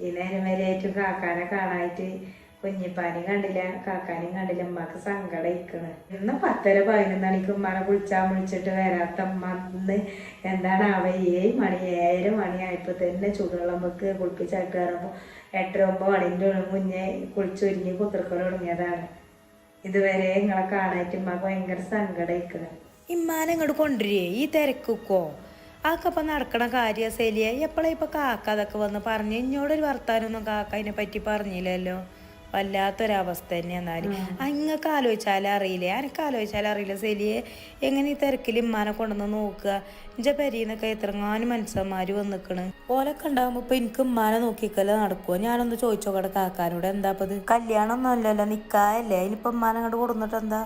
ഈ നേരം വരെയായിട്ടും കാക്കാനെ കാണായിട്ട് കുഞ്ഞിപ്പാനും കണ്ടില്ല, കാക്കാനും കണ്ടില്ല. ഉമ്മക്ക് സങ്കടം ഇരിക്കണ്. ഇന്ന് 10:11 ഉമ്മാനെ വിളിച്ചിട്ട് വരാത്ത ഉമ്മ ഇന്ന് എന്താണ് 7 മണി ആയപ്പോ തന്നെ ചൂടുവെള്ളം വെക്ക് കുളിപ്പിച്ചായിട്ട് കയറുമ്പോ 8-9 മണിന്റെ മുന്നേ കുളിച്ചൊരുങ്ങി കുത്തിർക്കൽ തുടങ്ങിയതാണ്. ഇതുവരെ നിങ്ങളെ കാണായിട്ട് ഉമ്മക്ക് ഭയങ്കര സങ്കടം ഇരിക്കണ്. ഇമ്മാനെ ഇങ്ങോട്ട് കൊണ്ടുവരേ ഈ തിരക്കോ ആക്കപ്പം നടക്കണ കാര്യം സെലിയ എപ്പോഴാ ഇപ്പൊ കാക്ക അതൊക്കെ വന്ന് പറഞ്ഞു? ഇഞ്ഞോടൊരു വർത്താനൊന്നും കാക്ക അതിനെ പറ്റി പറഞ്ഞില്ലല്ലോ. വല്ലാത്തൊരവസ്ഥ തന്നെ. എന്നാലും ഇങ്ങക്ക് ആലോചിച്ചാലും അറിയില്ലേ, എനിക്ക് ആലോചിച്ചാലും അറിയില്ല സെലിയെ. എങ്ങനെ ഈ തിരക്കിൽ ഇമ്മാനെ കൊണ്ടുവന്ന് നോക്കുക? ഇഞ്ച പെരീന്നൊക്കെ എത്രങ്ങാനും മനുഷ്യന്മാര് വന്നിക്കണ്. ഓലൊക്കെ ഉണ്ടാകുമ്പോ ഇപ്പൊ എനിക്ക് ഉമ്മാനെ നോക്കിക്കല്ലോ നടക്കുവോ? ഞാനൊന്ന് ചോദിച്ചോക്കട്ടെ കാക്കാനോട്. എന്താപ്പത്? കല്യാണം ഒന്നും അല്ലല്ലോ, നിക്കായല്ലേ? അതിനിപ്പോ ഉമ്മാനെ അങ്ങോട്ട് കൊടുന്നിട്ട് എന്താ?